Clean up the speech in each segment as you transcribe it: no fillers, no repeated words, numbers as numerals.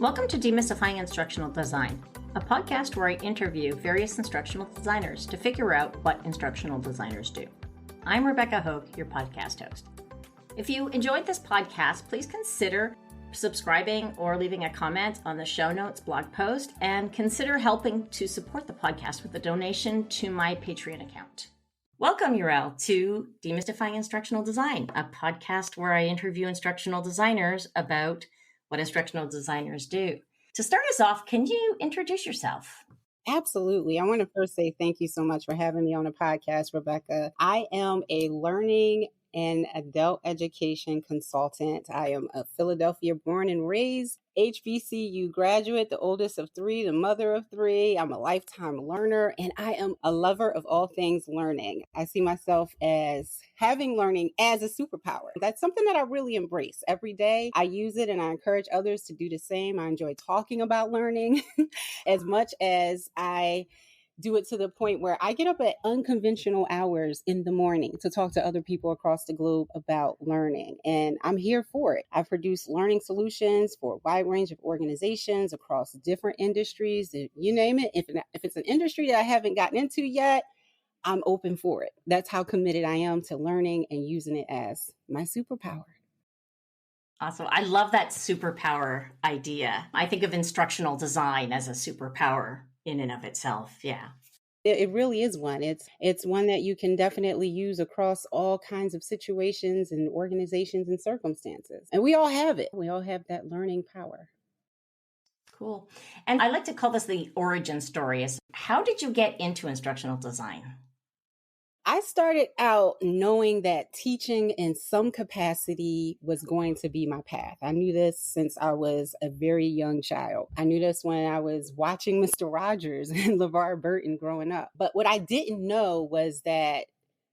Welcome to Demystifying Instructional Design, a podcast where I interview various instructional designers to figure out what instructional designers do. I'm Rebecca Hogue, your podcast host. If you enjoyed this podcast, please consider subscribing or leaving a comment on the show notes blog post, and consider helping to support the podcast with a donation to my Patreon account. Welcome, Yorel, to Demystifying Instructional Design, a podcast where I interview instructional designers about what instructional designers do. To start us off, can you introduce yourself? Absolutely. I want to first say thank you so much for having me on the podcast, Rebecca. I am a learning and adult education consultant. I am a Philadelphia born and raised HBCU graduate, the oldest of three, the mother of three. I'm a lifetime learner, and I am a lover of all things learning. I see myself as having learning as a superpower. That's something that I really embrace every day. I use it and I encourage others to do the same. I enjoy talking about learning as much as I do it to the point where I get up at unconventional hours in the morning to talk to other people across the globe about learning. And I'm here for it. I produce learning solutions for a wide range of organizations across different industries. You name it. If it's an industry that I haven't gotten into yet, I'm open for it. That's how committed I am to learning and using it as my superpower. Awesome. I love that superpower idea. I think of instructional design as a superpower in and of itself. Yeah. It really is one. It's one that you can definitely use across all kinds of situations and organizations and circumstances. And we all have it. We all have that learning power. Cool. And I like to call this the origin story. How did you get into instructional design? I started out knowing that teaching in some capacity was going to be my path. I knew this since I was a very young child. I knew this when I was watching Mr. Rogers and LeVar Burton growing up. But what I didn't know was that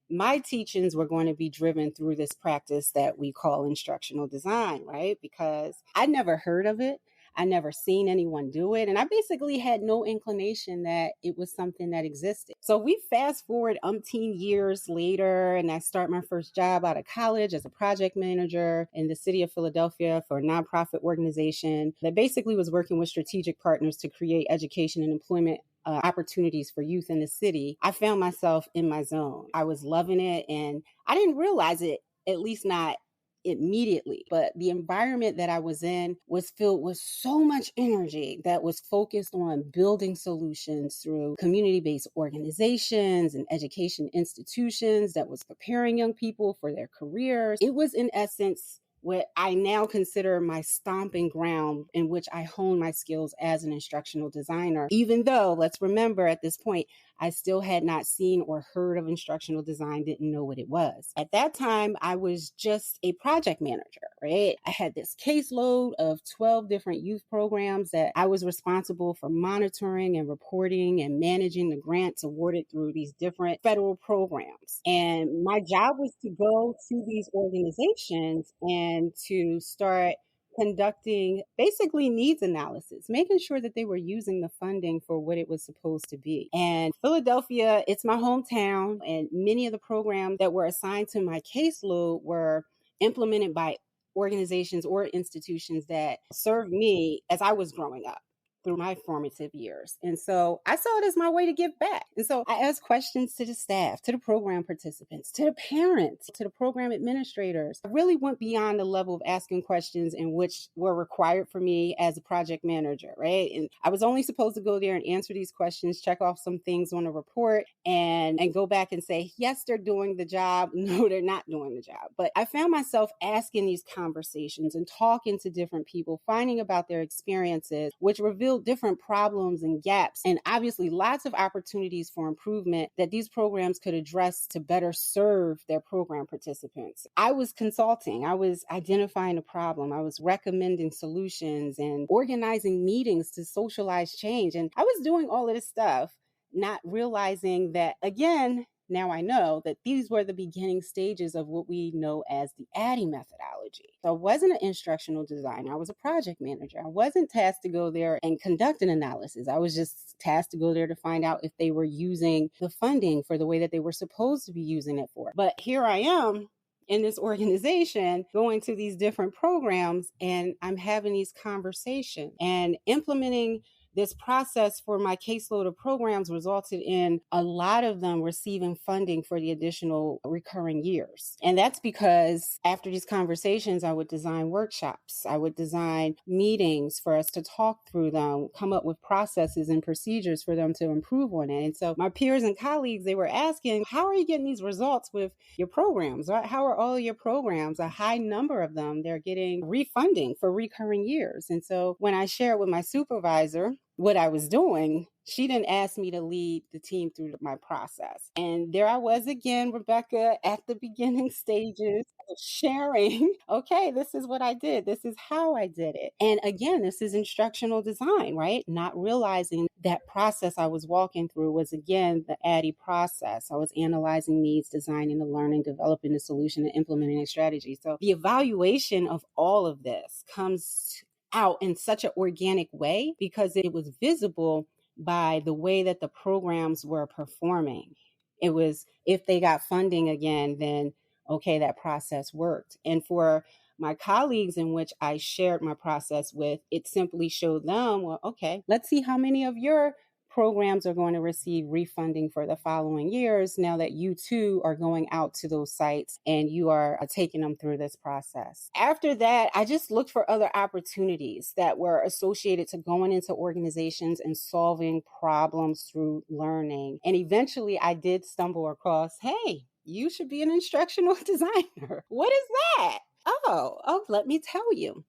my teachings were going to be driven through this practice that we call instructional design, right? Because I'd never heard of it. I never seen anyone do it. And I basically had no inclination that it was something that existed. So we fast forward umpteen years later, and I start my first job out of college as a project manager in the city of Philadelphia for a nonprofit organization that basically was working with strategic partners to create education and employment opportunities for youth in the city. I found myself in my zone. I was loving it, and I didn't realize it, at least not immediately. But the environment that I was in was filled with so much energy that was focused on building solutions through community-based organizations and education institutions that was preparing young people for their careers. It was, in essence, what I now consider my stomping ground in which I hone my skills as an instructional designer, even though, let's remember at this point, I still had not seen or heard of instructional design, didn't know what it was. At that time, I was just a project manager, right? I had this caseload of 12 different youth programs that I was responsible for monitoring and reporting and managing the grants awarded through these different federal programs. And my job was to go to these organizations and to start conducting basically needs analysis, making sure that they were using the funding for what it was supposed to be. And Philadelphia, it's my hometown, and many of the programs that were assigned to my caseload were implemented by organizations or institutions that served me as I was growing up through my formative years. And so I saw it as my way to give back. And so I asked questions to the staff, to the program participants, to the parents, to the program administrators. I really went beyond the level of asking questions in which were required for me as a project manager, right? And I was only supposed to go there and answer these questions, check off some things on a report, and go back and say, yes, they're doing the job. No, they're not doing the job. But I found myself asking these conversations and talking to different people, finding about their experiences, which revealed different problems and gaps, and obviously lots of opportunities for improvement that these programs could address to better serve their program participants. I was consulting. I was identifying a problem. I was recommending solutions and organizing meetings to socialize change. And I was doing all of this stuff, not realizing that, again, now I know that these were the beginning stages of what we know as the ADDIE methodology. So I wasn't an instructional designer. I was a project manager. I wasn't tasked to go there and conduct an analysis. I was just tasked to go there to find out if they were using the funding for the way that they were supposed to be using it for. But here I am in this organization going to these different programs, and I'm having these conversations and implementing this process for my caseload of programs resulted in a lot of them receiving funding for the additional recurring years. And that's because after these conversations, I would design workshops. I would design meetings for us to talk through them, come up with processes and procedures for them to improve on it. And so my peers and colleagues, they were asking, how are you getting these results with your programs? How are all of your programs? A high number of them, they're getting refunding for recurring years. And so when I shared with my supervisor what I was doing, she didn't ask me to lead the team through my process. And there I was again, Rebecca, at the beginning stages of sharing, okay, this is what I did. This is how I did it. And again, this is instructional design, right? Not realizing that process I was walking through was, again, the ADDIE process. I was analyzing needs, designing the learning, developing the solution, and implementing a strategy. So the evaluation of all of this comes out in such an organic way because it was visible by the way that the programs were performing. It was, if they got funding again, then okay, that process worked. And for my colleagues in which I shared my process with, it simply showed them, well, okay, let's see how many of your programs are going to receive refunding for the following years now that you too are going out to those sites and you are taking them through this process. After that, I just looked for other opportunities that were associated to going into organizations and solving problems through learning. And eventually I did stumble across, hey, you should be an instructional designer. What is that? Oh, let me tell you.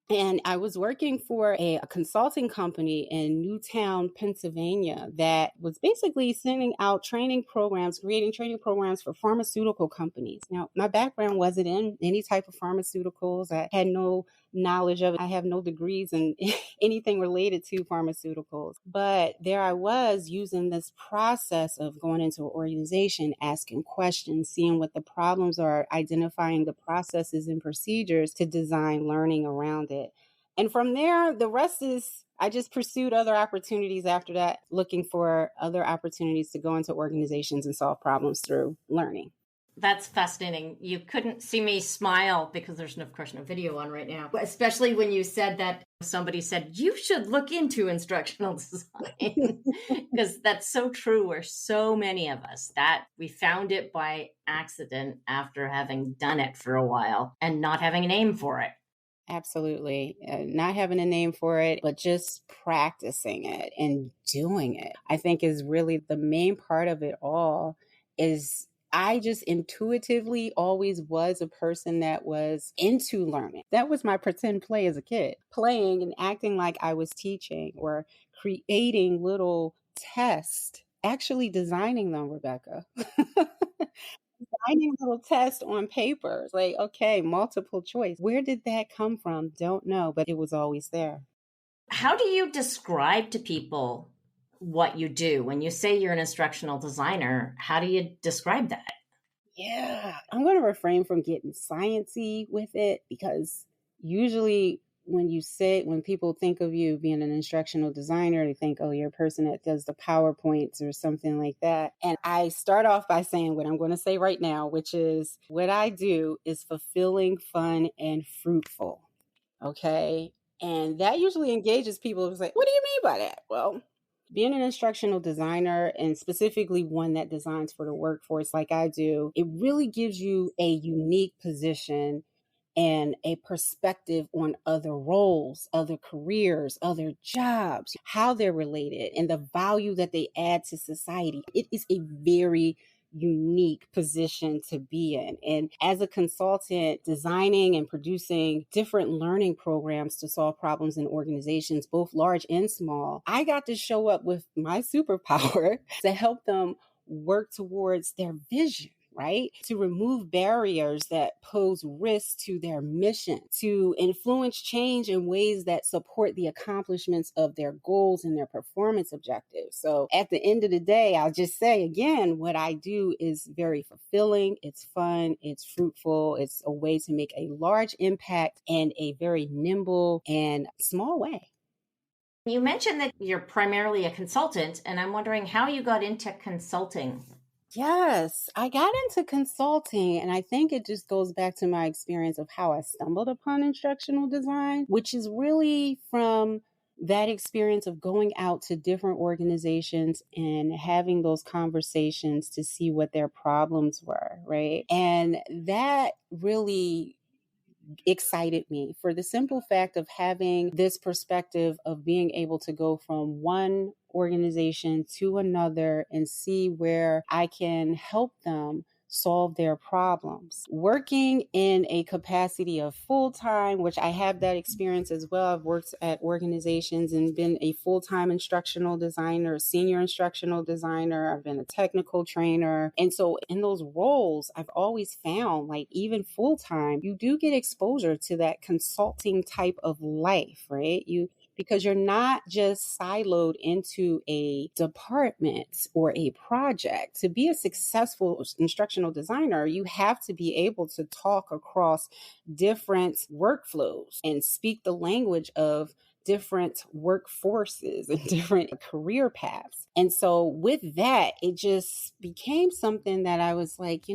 And I was working for a consulting company in Newtown, Pennsylvania, that was basically sending out training programs, creating training programs for pharmaceutical companies. Now, my background wasn't in any type of pharmaceuticals. I had no knowledge of it. I have no degrees in anything related to pharmaceuticals. But there I was using this process of going into an organization, asking questions, seeing what the problems are, identifying the processes and procedures to design learning around it. And from there, the rest is, I just pursued other opportunities after that, looking for other opportunities to go into organizations and solve problems through learning. That's fascinating. You couldn't see me smile because there's, of course, no video on right now, especially when you said that somebody said, you should look into instructional design, because that's so true. Where so many of us that we found it by accident after having done it for a while and not having a name for it. Absolutely. Not having a name for it, but just practicing it and doing it, I think is really the main part of it all. Is I just intuitively always was a person that was into learning. That was my pretend play as a kid, playing and acting like I was teaching or creating little tests, actually designing them, Rebecca. Designing little tests on paper. Like, okay, multiple choice. Where did that come from? Don't know, but it was always there. How do you describe to people what you do? When you say you're an instructional designer, how do you describe that? Yeah, I'm going to refrain from getting sciencey with it because usually when people think of you being an instructional designer, they think, oh, you're a person that does the PowerPoints or something like that. And I start off by saying what I'm going to say right now, which is what I do is fulfilling, fun, and fruitful. Okay. And that usually engages people who's like, what do you mean by that? Well, being an instructional designer, and specifically one that designs for the workforce like I do, it really gives you a unique position and a perspective on other roles, other careers, other jobs, how they're related, and the value that they add to society. It is a very unique position to be in. And as a consultant, designing and producing different learning programs to solve problems in organizations, both large and small, I got to show up with my superpower to help them work towards their vision. Right? To remove barriers that pose risk to their mission, to influence change in ways that support the accomplishments of their goals and their performance objectives. So at the end of the day, I'll just say again, what I do is very fulfilling. It's fun. It's fruitful. It's a way to make a large impact in a very nimble and small way. You mentioned that you're primarily a consultant, and I'm wondering how you got into consulting. Yes, I got into consulting, and I think it just goes back to my experience of how I stumbled upon instructional design, which is really from that experience of going out to different organizations and having those conversations to see what their problems were, right? And that really excited me for the simple fact of having this perspective of being able to go from one organization to another and see where I can help them solve their problems. Working in a capacity of full time, which I have that experience as well. I've worked at organizations and been a full time instructional designer, senior instructional designer. I've been a technical trainer. And so in those roles, I've always found like even full time, you do get exposure to that consulting type of life, right? Because you're not just siloed into a department or a project. To be a successful instructional designer, you have to be able to talk across different workflows and speak the language of different workforces and different career paths. And so with that, it just became something that I was like,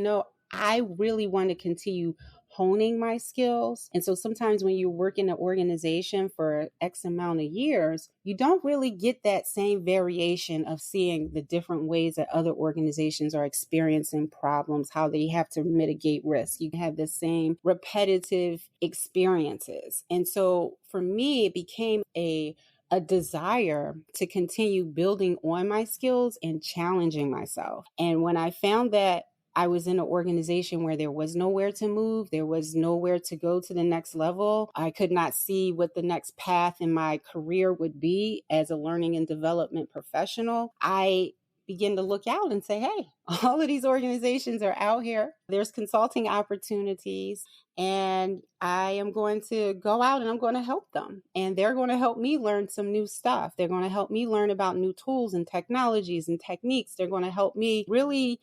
I really want to continue honing my skills. And so sometimes when you work in an organization for X amount of years, you don't really get that same variation of seeing the different ways that other organizations are experiencing problems, how they have to mitigate risk. You have the same repetitive experiences. And so for me, it became a desire to continue building on my skills and challenging myself. And when I found that I was in an organization where there was nowhere to move. There was nowhere to go to the next level. I could not see what the next path in my career would be as a learning and development professional. I began to look out and say, hey, all of these organizations are out here. There's consulting opportunities, and I am going to go out and I'm going to help them. And they're going to help me learn some new stuff. They're going to help me learn about new tools and technologies and techniques. They're going to help me really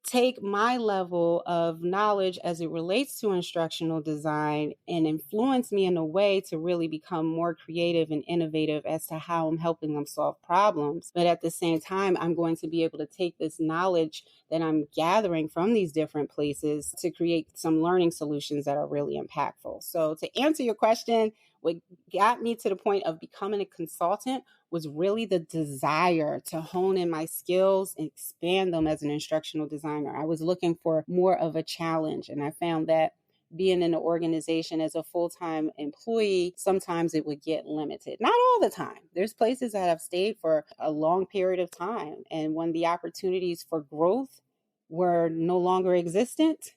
take my level of knowledge as it relates to instructional design and influence me in a way to really become more creative and innovative as to how I'm helping them solve problems. But at the same time, I'm going to be able to take this knowledge that I'm gathering from these different places to create some learning solutions that are really impactful. So to answer your question, what got me to the point of becoming a consultant was really the desire to hone in my skills and expand them as an instructional designer. I was looking for more of a challenge, and I found that being in an organization as a full-time employee, sometimes it would get limited. Not all the time. There's places that I've stayed for a long period of time, and when the opportunities for growth were no longer existent,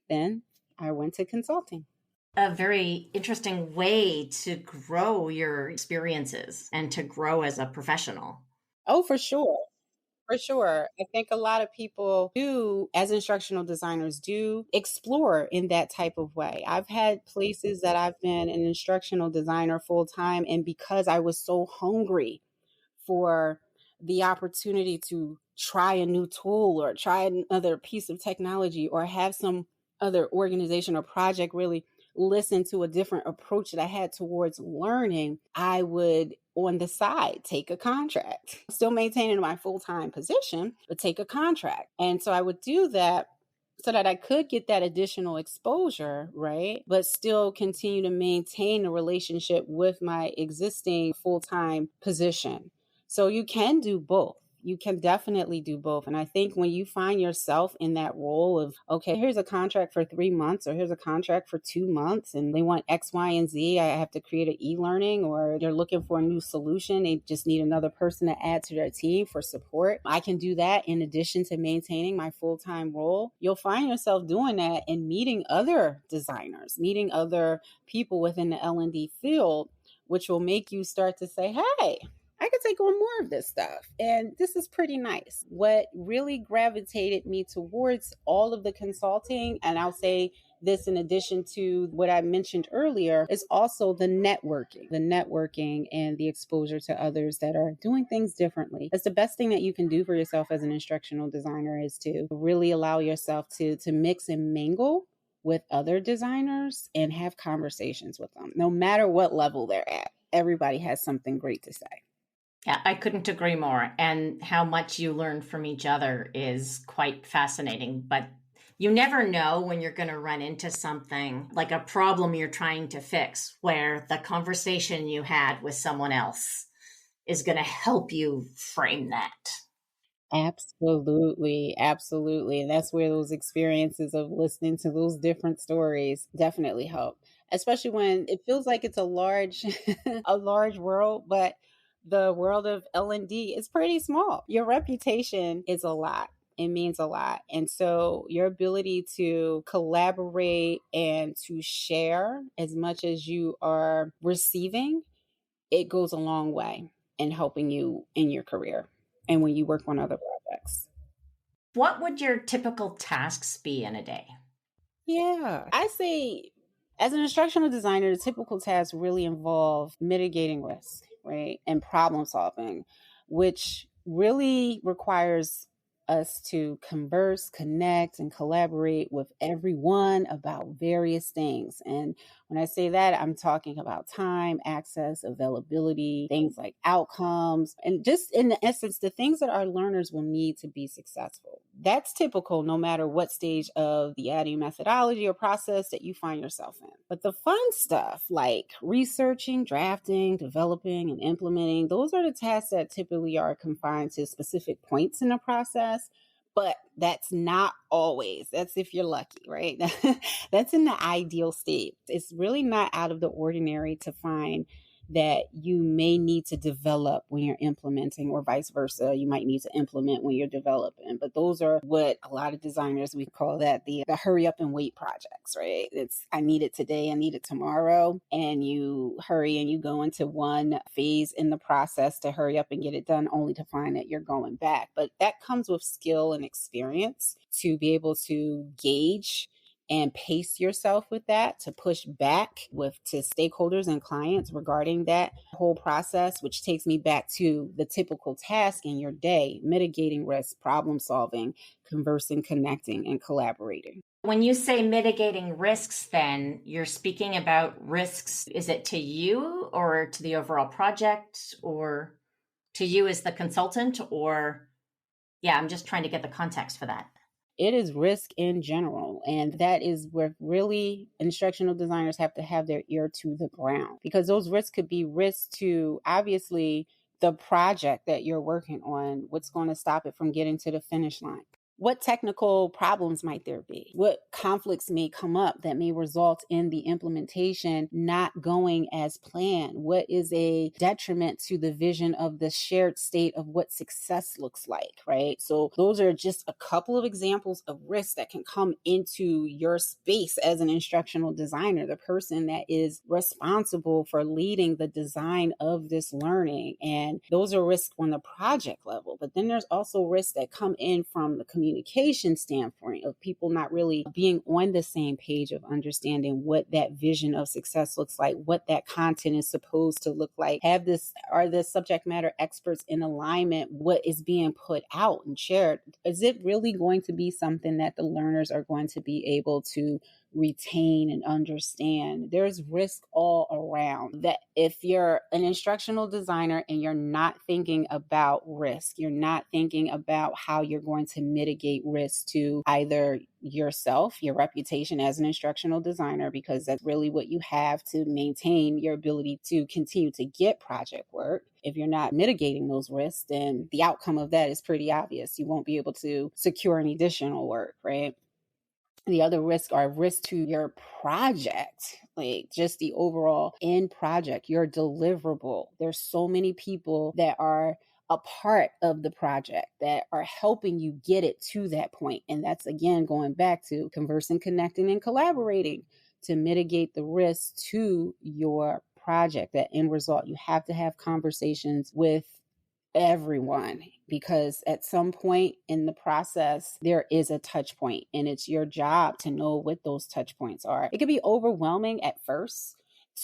then I went to consulting. A very interesting way to grow your experiences and to grow as a professional. Oh, for sure. For sure. I think a lot of people do, as instructional designers, do explore in that type of way. I've had places that I've been an instructional designer full time, and because I was so hungry for the opportunity to try a new tool or try another piece of technology or have some other organization or project really listen to a different approach that I had towards learning, I would on the side take a contract, still maintaining my full-time position, but take a contract. And so I would do that so that I could get that additional exposure, right? But still continue to maintain a relationship with my existing full-time position. So you can do both. You can definitely do both. And I think when you find yourself in that role of, okay, here's a contract for 3 months or here's a contract for 2 months and they want X, Y, and Z, I have to create an e-learning, or they're looking for a new solution. They just need another person to add to their team for support. I can do that in addition to maintaining my full-time role. You'll find yourself doing that and meeting other designers, meeting other people within the L&D field, which will make you start to say, hey, I could take on more of this stuff. And this is pretty nice. What really gravitated me towards all of the consulting, and I'll say this in addition to what I mentioned earlier, is also the networking and the exposure to others that are doing things differently. That's the best thing that you can do for yourself as an instructional designer, is to really allow yourself to mix and mingle with other designers and have conversations with them, no matter what level they're at. Everybody has something great to say. Yeah, I couldn't agree more. And how much you learn from each other is quite fascinating. But you never know when you're going to run into something like a problem you're trying to fix, where the conversation you had with someone else is going to help you frame that. Absolutely, absolutely. And that's where those experiences of listening to those different stories definitely help, especially when it feels like it's a large a large world, but the world of L&D is pretty small. Your reputation is a lot. It means a lot. And so your ability to collaborate and to share as much as you are receiving, it goes a long way in helping you in your career and when you work on other projects. What would your typical tasks be in a day? Yeah, I say as an instructional designer, the typical tasks really involve mitigating risk, right? And problem solving, which really requires us to converse, connect, and collaborate with everyone about various things. And when I say that, I'm talking about time, access, availability, things like outcomes, and just in the essence, the things that our learners will need to be successful. That's typical no matter what stage of the adding methodology or process that you find yourself in. But the fun stuff like researching, drafting, developing, and implementing, those are the tasks that typically are confined to specific points in the process. But that's not always. That's if you're lucky, right? That's in the ideal state. It's really not out of the ordinary to find that you may need to develop when you're implementing, or vice versa. You might need to implement when you're developing. But those are what a lot of designers, we call that the hurry up and wait projects, right? It's I need it today, I need it tomorrow. And you hurry and you go into one phase in the process to hurry up and get it done, only to find that you're going back. But that comes with skill and experience to be able to gauge and pace yourself with that, to push back with to stakeholders and clients regarding that whole process, which takes me back to the typical task in your day: mitigating risk, problem solving, conversing, connecting, and collaborating. When you say mitigating risks, then you're speaking about risks. Is it to you or to the overall project, or to you as the consultant? Or, yeah, I'm just trying to get the context for that. It is risk in general. And that is where really instructional designers have to have their ear to the ground, because those risks could be risks to obviously the project that you're working on. What's going to stop it from getting to the finish line? What technical problems might there be? What conflicts may come up that may result in the implementation not going as planned? What is a detriment to the vision of the shared state of what success looks like, right? So those are just a couple of examples of risks that can come into your space as an instructional designer, the person that is responsible for leading the design of this learning. And those are risks on the project level. But then there's also risks that come in from the communication standpoint of people not really being on the same page of understanding what that vision of success looks like, what that content is supposed to look like. Are the subject matter experts in alignment? What is being put out and shared? Is it really going to be something that the learners are going to be able to retain and understand? There's risk all around. That if you're an instructional designer and you're not thinking about risk, you're not thinking about how you're going to mitigate risk to either yourself, your reputation as an instructional designer, because that's really what you have to maintain your ability to continue to get project work. If you're not mitigating those risks, then the outcome of that is pretty obvious. You won't be able to secure any additional work, right? The other risks are risks to your project, like just the overall end project, your deliverable. There's so many people that are a part of the project that are helping you get it to that point. And that's, again, going back to conversing, connecting, and collaborating to mitigate the risk to your project. That end result, you have to have conversations with everyone, because at some point in the process there is a touch point, and it's your job to know what those touch points are. It can be overwhelming at first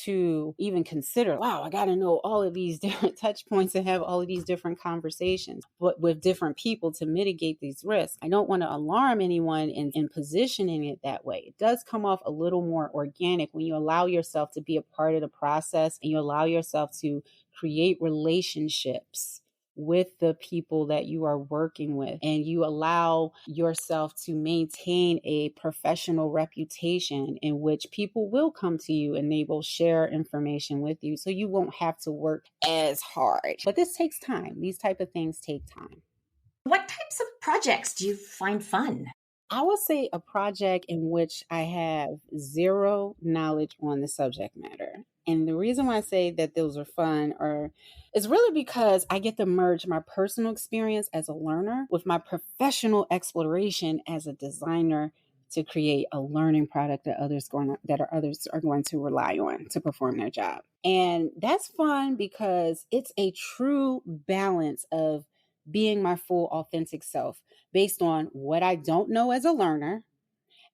to even consider, wow, I got to know all of these different touch points and have all of these different conversations but with different people to mitigate these risks. I don't want to alarm anyone in positioning it that way. It does come off a little more organic when you allow yourself to be a part of the process and you allow yourself to create relationships with the people that you are working with, and you allow yourself to maintain a professional reputation in which people will come to you and they will share information with you, so you won't have to work as hard. But this takes time. These type of things take time. What types of projects do you find fun? I would say a project in which I have zero knowledge on the subject matter. And the reason why I say that those are fun is really because I get to merge my personal experience as a learner with my professional exploration as a designer to create a learning product that others are going to rely on to perform their job. And that's fun because it's a true balance of being my full authentic self based on what I don't know as a learner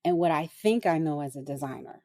and what I think I know as a designer.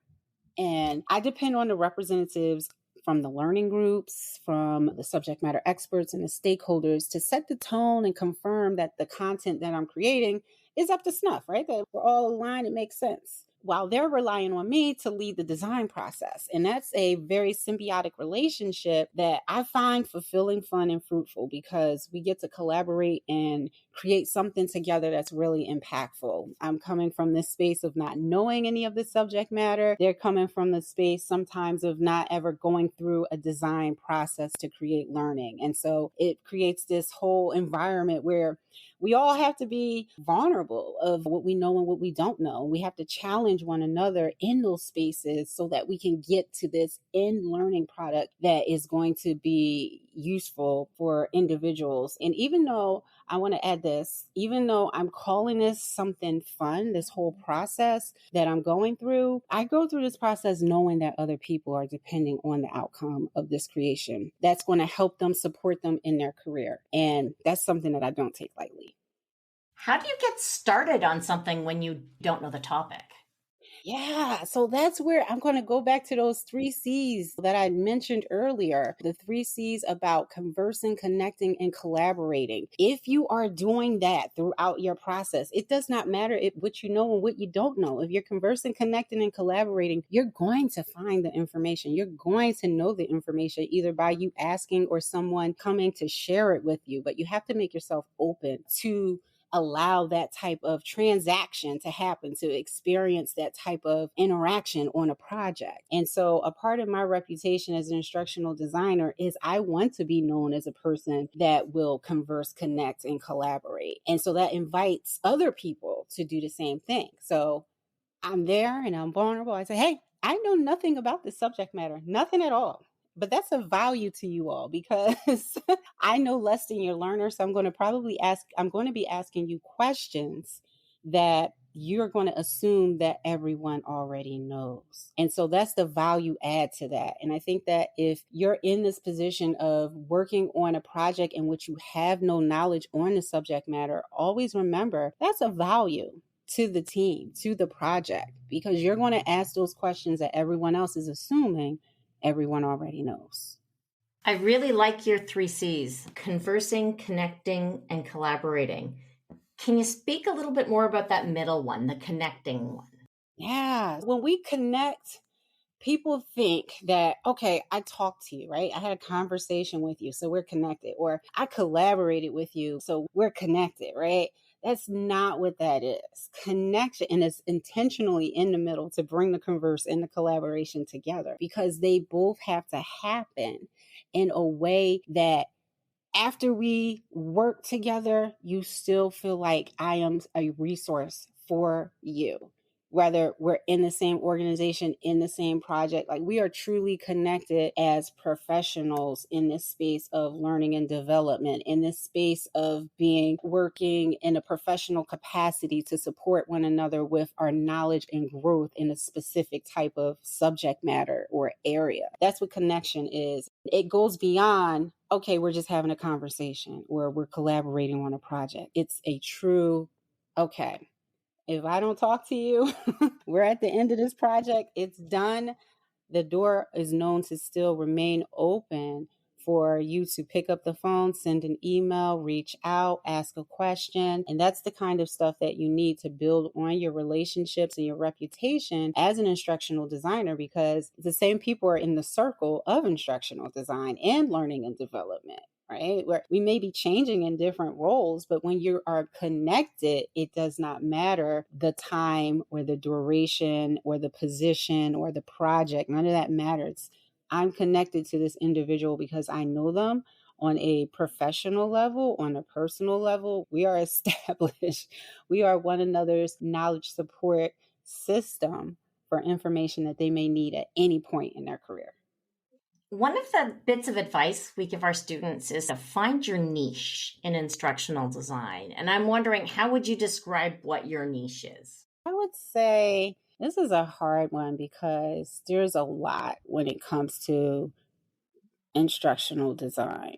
And I depend on the representatives from the learning groups, from the subject matter experts and the stakeholders to set the tone and confirm that the content that I'm creating is up to snuff, right? That we're all aligned, it makes sense, while they're relying on me to lead the design process. And that's a very symbiotic relationship that I find fulfilling, fun, and fruitful because we get to collaborate and create something together that's really impactful. I'm coming from this space of not knowing any of the subject matter. They're coming from the space sometimes of not ever going through a design process to create learning. And so it creates this whole environment where we all have to be vulnerable of what we know and what we don't know. We have to challenge one another in those spaces so that we can get to this end learning product that is going to be useful for individuals. And even though I want to add this, even though I'm calling this something fun, this whole process that I'm going through, I go through this process knowing that other people are depending on the outcome of this creation. That's going to help them, support them in their career. And that's something that I don't take lightly. How do you get started on something when you don't know the topic? Yeah, so that's where I'm going to go back to those 3 C's that I mentioned earlier. The 3 C's about conversing, connecting, and collaborating. If you are doing that throughout your process, it does not matter what you know and what you don't know. If you're conversing, connecting, and collaborating, you're going to find the information. You're going to know the information either by you asking or someone coming to share it with you. But you have to make yourself open to allow that type of transaction to happen, to experience that type of interaction on a project. And so a part of my reputation as an instructional designer is I want to be known as a person that will converse, connect, and collaborate. And so that invites other people to do the same thing. So I'm there and I'm vulnerable. I say, hey, I know nothing about this subject matter, nothing at all. But that's a value to you all because I know less than your learner. So I'm going to be asking you questions that you're going to assume that everyone already knows. And so that's the value add to that. And I think that if you're in this position of working on a project in which you have no knowledge on the subject matter, always remember that's a value to the team, to the project, because you're going to ask those questions that everyone else is assuming everyone already knows. I really like your 3 C's: conversing, connecting, and collaborating. Can you speak a little bit more about that middle one, the connecting one? Yeah. When we connect, people think that, okay, I talked to you, right? I had a conversation with you, so we're connected. Or I collaborated with you, so we're connected, right? That's not what that is. Connection, and it's intentionally in the middle to bring the converse and the collaboration together because they both have to happen in a way that after we work together, you still feel like I am a resource for you. Whether we're in the same organization, in the same project, like we are truly connected as professionals in this space of learning and development, in this space of working in a professional capacity to support one another with our knowledge and growth in a specific type of subject matter or area. That's what connection is. It goes beyond, okay, we're just having a conversation or we're collaborating on a project. It's a true, okay, if I don't talk to you, we're at the end of this project. It's done. The door is known to still remain open for you to pick up the phone, send an email, reach out, ask a question. And that's the kind of stuff that you need to build on your relationships and your reputation as an instructional designer, because the same people are in the circle of instructional design and learning and development. Right? Where we may be changing in different roles, but when you are connected, it does not matter the time or the duration or the position or the project. None of that matters. I'm connected to this individual because I know them on a professional level, on a personal level. We are established. We are one another's knowledge support system for information that they may need at any point in their career. One of the bits of advice we give our students is to find your niche in instructional design. And I'm wondering, how would you describe what your niche is? I would say this is a hard one because there's a lot when it comes to instructional design.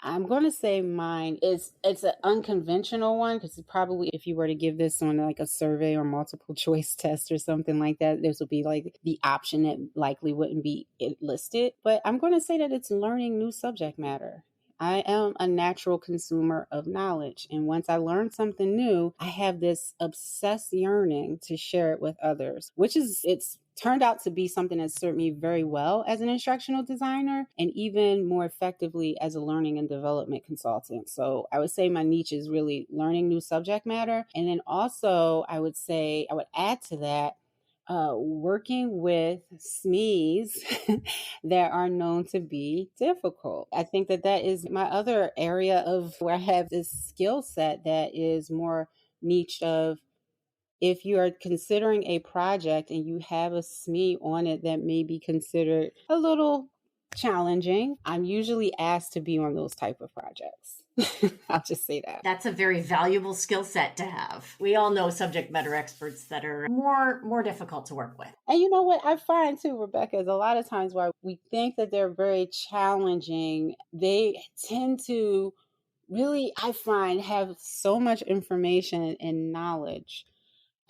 I'm going to say mine is, it's an unconventional one because probably if you were to give this on like a survey or multiple choice test or something like that, this would be like the option that likely wouldn't be listed. But I'm going to say that it's learning new subject matter. I am a natural consumer of knowledge. And once I learn something new, I have this obsessed yearning to share it with others, it's turned out to be something that served me very well as an instructional designer and even more effectively as a learning and development consultant. So I would say my niche is really learning new subject matter. And then also I would add to that, working with SMEs that are known to be difficult. I think that is my other area of where I have this skill set that is more niche of, if you are considering a project and you have a SME on it that may be considered a little challenging, I'm usually asked to be on those type of projects. I'll just say that. That's a very valuable skill set to have. We all know subject matter experts that are more difficult to work with. And you know what I find too, Rebecca, is a lot of times why we think that they're very challenging, they tend to really, I find, have so much information and knowledge,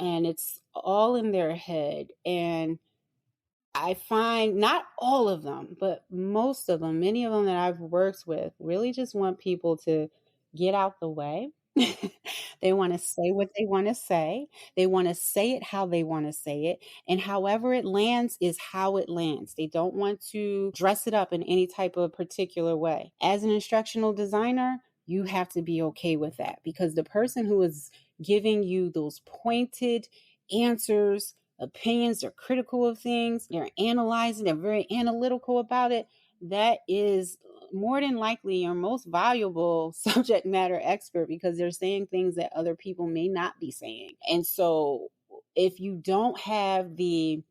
and it's all in their head. And I find not all of them, but most of them, many of them that I've worked with, really just want people to get out the way. They want to say what they want to say. They want to say it how they want to say it. And however it lands is how it lands. They don't want to dress it up in any type of particular way. As an instructional designer, you have to be okay with that, because the person who is giving you those pointed answers, opinions, they're critical of things, they're analyzing, they're very analytical about it, that is more than likely your most valuable subject matter expert, because they're saying things that other people may not be saying. And so if you don't have the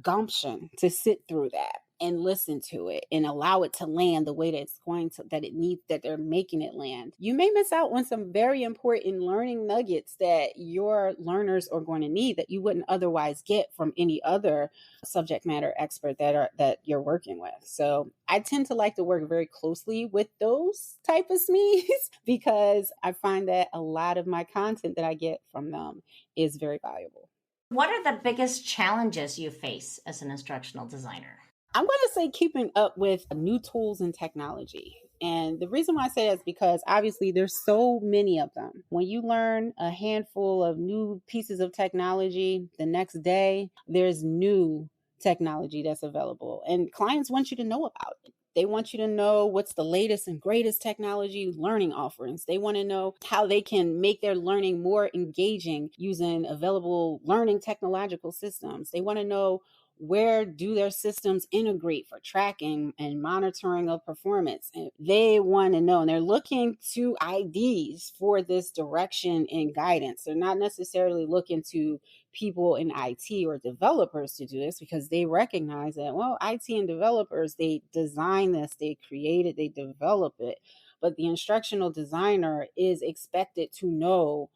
gumption to sit through that and listen to it and allow it to land the way that it's going to, that they're making it land, you may miss out on some very important learning nuggets that your learners are going to need that you wouldn't otherwise get from any other subject matter expert that you're working with. So I tend to like to work very closely with those type of SMEs because I find that a lot of my content that I get from them is very valuable. What are the biggest challenges you face as an instructional designer? I'm going to say keeping up with new tools and technology. And the reason why I say that is because obviously there's so many of them. When you learn a handful of new pieces of technology, the next day there's new technology that's available. And clients want you to know about it. They want you to know what's the latest and greatest technology learning offerings. They want to know how they can make their learning more engaging using available learning technological systems. They want to know where do their systems integrate for tracking and monitoring of performance. And they want to know, and they're looking to IDs for this direction and guidance. They're not necessarily looking to people in IT or developers to do this, because they recognize that, well, IT and developers, they design this, they create it, they develop it. But the instructional designer is expected to know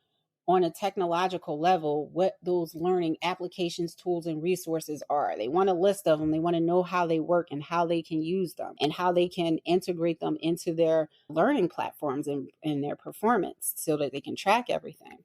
on a technological level what those learning applications, tools, and resources are. They want a list of them. They want to know how they work and how they can use them and how they can integrate them into their learning platforms and their performance so that they can track everything.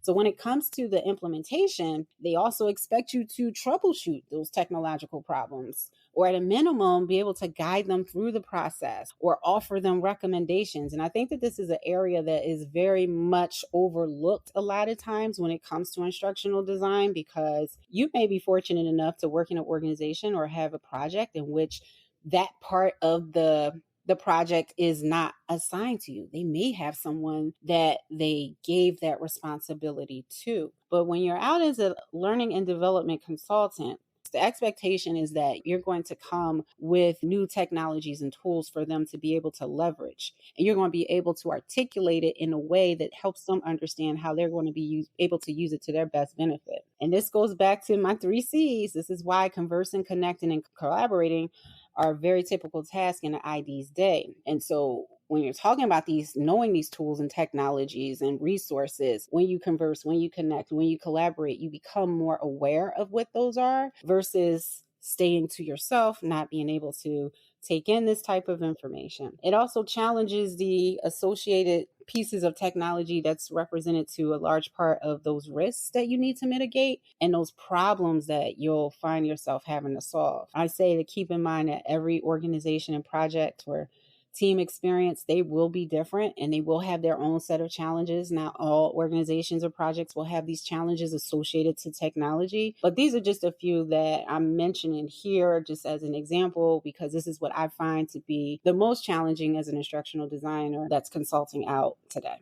So when it comes to the implementation, they also expect you to troubleshoot those technological problems or at a minimum, be able to guide them through the process or offer them recommendations. And I think that this is an area that is very much overlooked a lot of times when it comes to instructional design, because you may be fortunate enough to work in an organization or have a project in which that part of the project is not assigned to you. They may have someone that they gave that responsibility to. But when you're out as a learning and development consultant, the expectation is that you're going to come with new technologies and tools for them to be able to leverage. And you're going to be able to articulate it in a way that helps them understand how they're going to be able to use it to their best benefit. And this goes back to my 3 C's. This is why conversing, connecting, and collaborating are a very typical task in the ID's day. And so when you're talking about knowing these tools and technologies and resources, when you converse, when you connect, when you collaborate, you become more aware of what those are versus staying to yourself, not being able to take in this type of information. It also challenges the associated pieces of technology that's represented to a large part of those risks that you need to mitigate and those problems that you'll find yourself having to solve. I say to keep in mind that every organization and project or team experience, they will be different and they will have their own set of challenges. Not all organizations or projects will have these challenges associated to technology, but these are just a few that I'm mentioning here just as an example, because this is what I find to be the most challenging as an instructional designer that's consulting out today.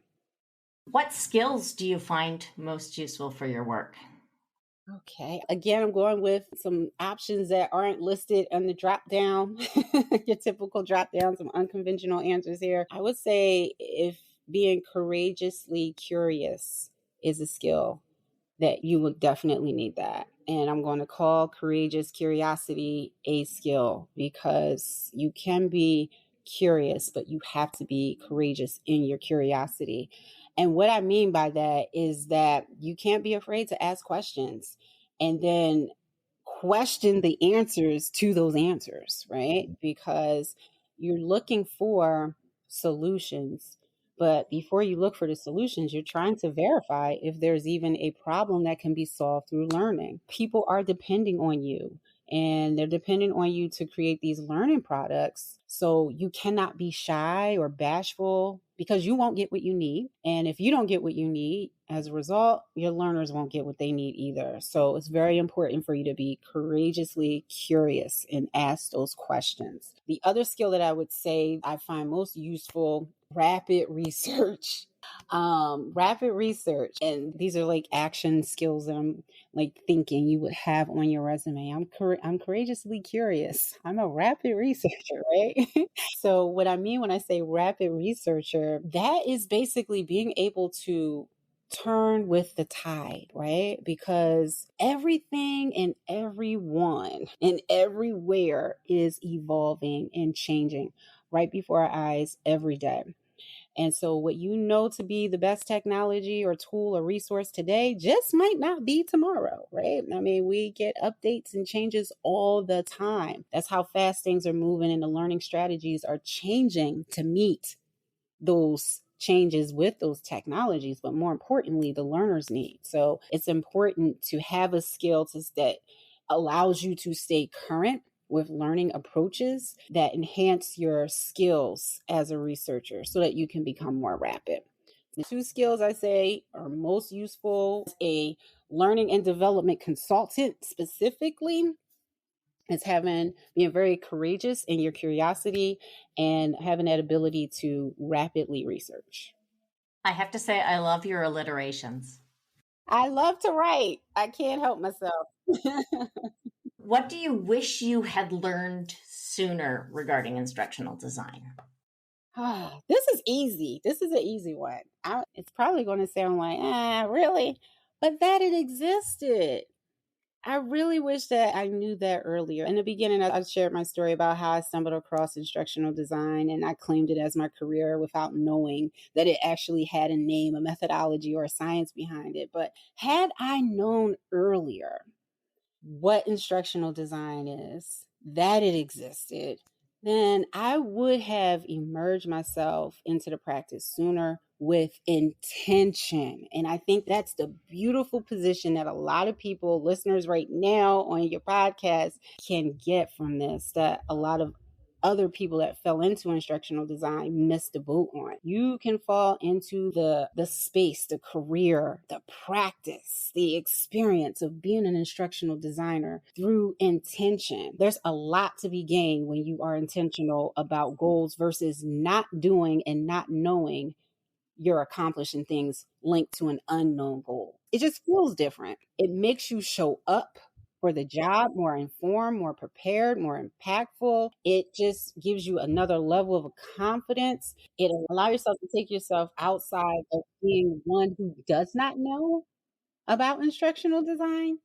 What skills do you find most useful for your work? Okay. Again, I'm going with some options that aren't listed on the drop down, your typical drop down, some unconventional answers here. I would say if being courageously curious is a skill, that you would definitely need that. And I'm going to call courageous curiosity a skill, because you can be curious, but you have to be courageous in your curiosity. And what I mean by that is that you can't be afraid to ask questions and then question the answers to those answers, right? Because you're looking for solutions. But before you look for the solutions, you're trying to verify if there's even a problem that can be solved through learning. People are depending on you, and they're depending on you to create these learning products. So you cannot be shy or bashful, because you won't get what you need. And if you don't get what you need, as a result, your learners won't get what they need either. So it's very important for you to be courageously curious and ask those questions. The other skill that I would say I find most useful, rapid research. Rapid research. And these are like action skills that I'm like thinking you would have on your resume. I'm courageously curious. I'm a rapid researcher, right? So what I mean when I say rapid researcher, that is basically being able to turn with the tide, right? Because everything and everyone and everywhere is evolving and changing right before our eyes every day. And so what you know to be the best technology or tool or resource today just might not be tomorrow, right? I mean, we get updates and changes all the time. That's how fast things are moving, and the learning strategies are changing to meet those changes with those technologies, but more importantly, the learners need. So it's important to have a skill that allows you to stay current with learning approaches that enhance your skills as a researcher so that you can become more rapid. The 2 skills I say are most useful as a learning and development consultant specifically is being very courageous in your curiosity and having that ability to rapidly research. I have to say, I love your alliterations. I love to write. I can't help myself. What do you wish you had learned sooner regarding instructional design? This is easy. This is an easy one. It's probably going to sound like, really? But that it existed. I really wish that I knew that earlier. In the beginning, I shared my story about how I stumbled across instructional design and I claimed it as my career without knowing that it actually had a name, a methodology, or a science behind it. But had I known earlier what instructional design is, that it existed, then I would have immersed myself into the practice sooner with intention. And I think that's the beautiful position that a lot of people, listeners right now on your podcast, can get from this, that a lot of other people that fell into instructional design missed the boat on. You can fall into the space, the career, the practice, the experience of being an instructional designer through intention. There's a lot to be gained when you are intentional about goals versus not doing and not knowing you're accomplishing things linked to an unknown goal. It just feels different. It makes you show up for the job more informed, more prepared, more impactful. It just gives you another level of confidence. It allows yourself to take yourself outside of being one who does not know about instructional design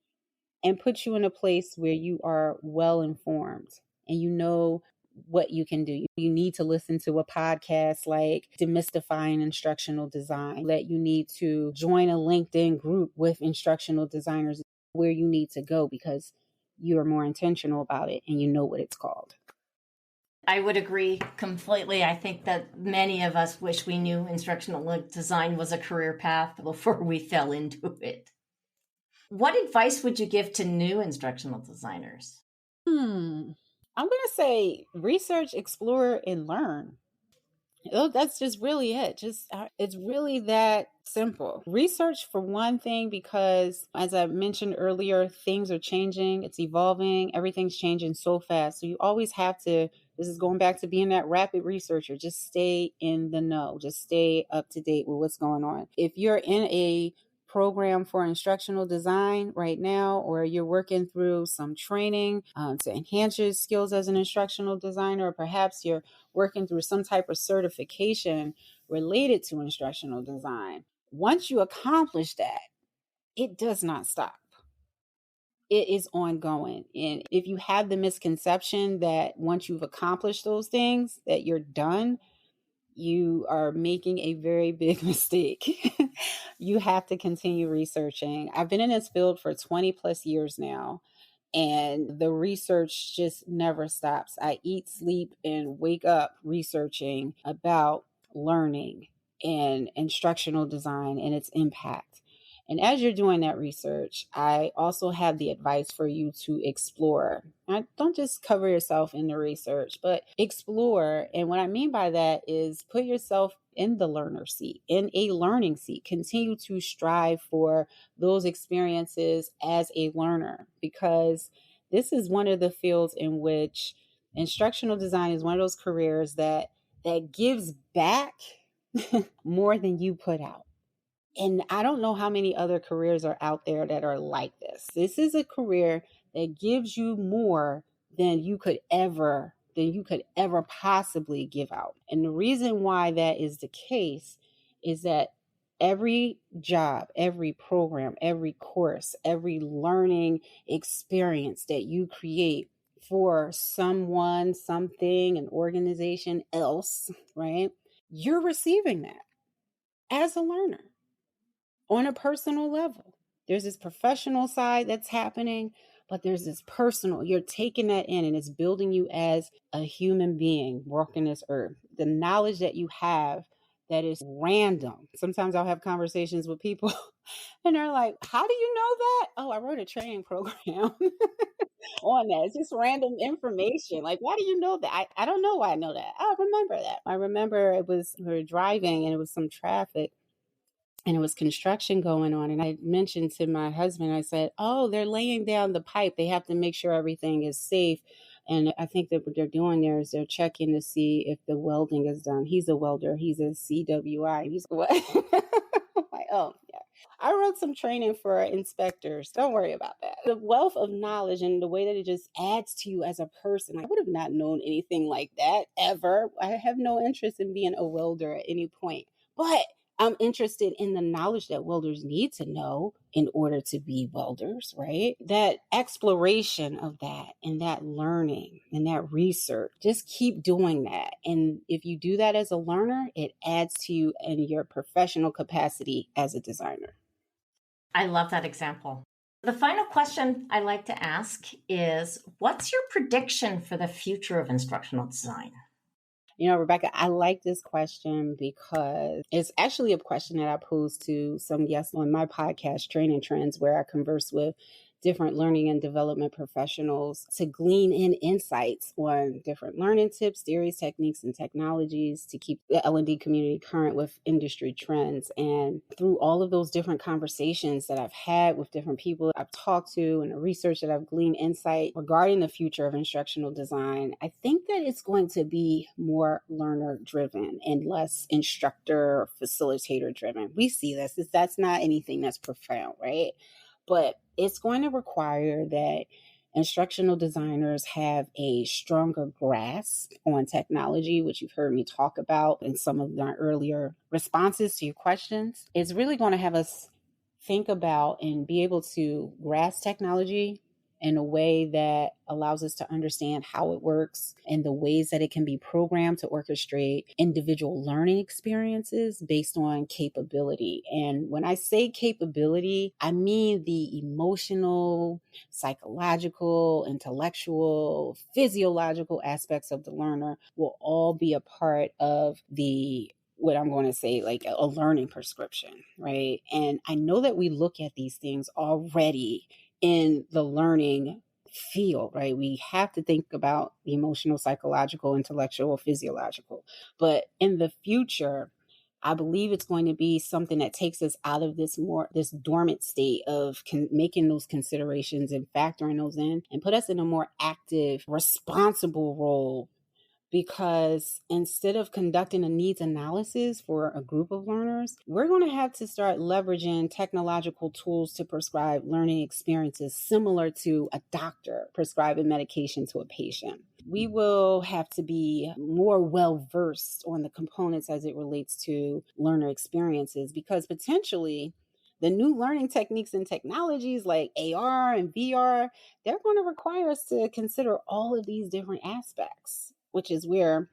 and put you in a place where you are well informed and you know what you can do. You need to listen to a podcast like Demystifying Instructional Design, that you need to join a LinkedIn group with instructional designers, where you need to go because you are more intentional about it and you know what it's called. I would agree completely. I think that many of us wish we knew instructional design was a career path before we fell into it. What advice would you give to new instructional designers? I'm going to say research, explore, and learn. That's just really it. It's really that simple. Research for one thing, because as I mentioned earlier, things are changing. It's evolving. Everything's changing so fast. So you always have to, this is going back to being that rapid researcher. Just stay in the know. Just stay up to date with what's going on. If you're in a program for instructional design right now, or you're working through some training to enhance your skills as an instructional designer, or perhaps you're working through some type of certification related to instructional design, once you accomplish that, it does not stop. It is ongoing. And if you have the misconception that once you've accomplished those things, that you're done, you are making a very big mistake. You have to continue researching. I've been in this field for 20 plus years now, and the research just never stops. I eat, sleep, and wake up researching about learning and instructional design and its impact. And as you're doing that research, I also have the advice for you to explore. Don't just cover yourself in the research, but explore. And what I mean by that is put yourself in the learner seat, in a learning seat. Continue to strive for those experiences as a learner, because this is one of the fields in which instructional design is one of those careers that gives back more than you put out. And I don't know how many other careers are out there that are like this. This is a career that gives you more than you could ever possibly give out. And the reason why that is the case is that every job, every program, every course, every learning experience that you create for someone, something, an organization else, right? You're receiving that as a learner. On a personal level, there's this professional side that's happening, but there's this personal, you're taking that in and it's building you as a human being walking this earth. The knowledge that you have that is random. Sometimes I'll have conversations with people and they're like, how do you know that? Oh, I wrote a training program on that. It's just random information. Like, why do you know that? I don't know why I know that. I remember that. I remember we were driving and it was some traffic. And it was construction going on. And I mentioned to my husband, I said, oh, they're laying down the pipe. They have to make sure everything is safe. And I think that what they're doing there is they're checking to see if the welding is done. He's a welder. He's a CWI. He's what? I'm like, oh, yeah. I wrote some training for inspectors. Don't worry about that. The wealth of knowledge and the way that it just adds to you as a person. I would have not known anything like that ever. I have no interest in being a welder at any point. But I'm interested in the knowledge that welders need to know in order to be welders, right? That exploration of that and that learning and that research, just keep doing that. And if you do that as a learner, it adds to you and your professional capacity as a designer. I love that example. The final question I like to ask is, what's your prediction for the future of instructional design? Rebecca, I like this question because it's actually a question that I posed to some guests on my podcast, Training Trends, where I converse with different learning and development professionals to glean in insights on different learning tips, theories, techniques, and technologies to keep the L&D community current with industry trends. And through all of those different conversations that I've had with different people I've talked to and the research that I've gleaned insight regarding the future of instructional design, I think that it's going to be more learner driven and less instructor or facilitator driven. We see this. That's not anything that's profound, right? But it's going to require that instructional designers have a stronger grasp on technology, which you've heard me talk about in some of my earlier responses to your questions. It's really going to have us think about and be able to grasp technology in a way that allows us to understand how it works and the ways that it can be programmed to orchestrate individual learning experiences based on capability. And when I say capability, I mean the emotional, psychological, intellectual, physiological aspects of the learner will all be a part of what I'm going to say, like a learning prescription, right? And I know that we look at these things already in the learning field, right? We have to think about the emotional, psychological, intellectual, physiological. But in the future, I believe it's going to be something that takes us out of this dormant state of making those considerations and factoring those in and put us in a more active, responsible role. Because instead of conducting a needs analysis for a group of learners, we're going to have to start leveraging technological tools to prescribe learning experiences similar to a doctor prescribing medication to a patient. We will have to be more well-versed on the components as it relates to learner experiences, because potentially the new learning techniques and technologies like AR and VR, they're going to require us to consider all of these different aspects, which is where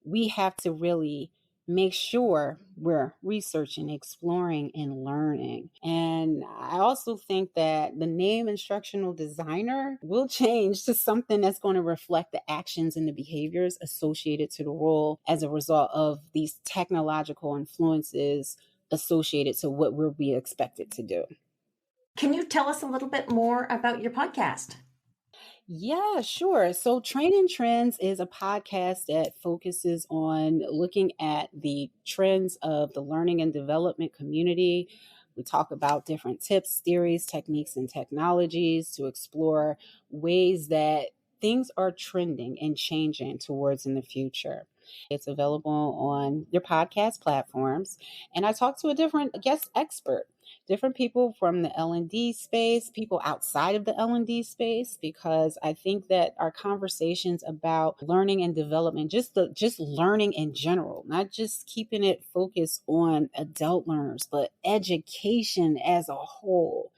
we have to really make sure we're researching, exploring, and learning. And I also think that the name instructional designer will change to something that's going to reflect the actions and the behaviors associated to the role as a result of these technological influences associated to what we'll be expected to do. Can you tell us a little bit more about your podcast? Yeah, sure. So Training Trends is a podcast that focuses on looking at the trends of the learning and development community. We talk about different tips, theories, techniques, and technologies to explore ways that things are trending and changing towards in the future. It's available on your podcast platforms. And I talk to a different guest expert, different people from the L&D space, people outside of the L&D space, because I think that our conversations about learning and development, just learning in general, not just keeping it focused on adult learners, but education as a whole,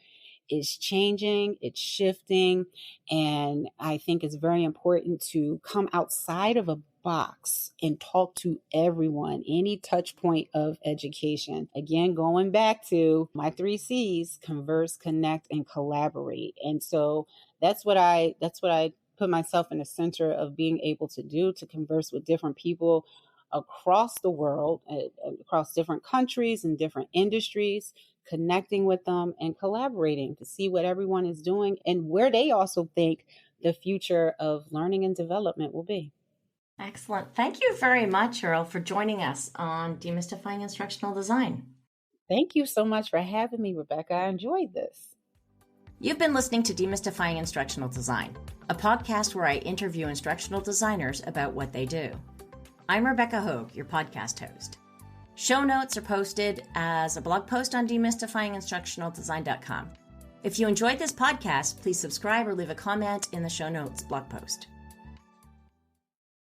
is changing, it's shifting, and I think it's very important to come outside of a box and talk to everyone, any touch point of education. Again, going back to my 3 C's: converse, connect, and collaborate. And so that's what I put myself in the center of being able to do, to converse with different people across the world, across different countries and different industries, connecting with them and collaborating to see what everyone is doing and where they also think the future of learning and development will be. Excellent. Thank you very much, Yorel, for joining us on Demystifying Instructional Design. Thank you so much for having me, Rebecca. I enjoyed this. You've been listening to Demystifying Instructional Design, a podcast where I interview instructional designers about what they do. I'm Rebecca Hogue, your podcast host. Show notes are posted as a blog post on demystifyinginstructionaldesign.com. If you enjoyed this podcast, please subscribe or leave a comment in the show notes blog post.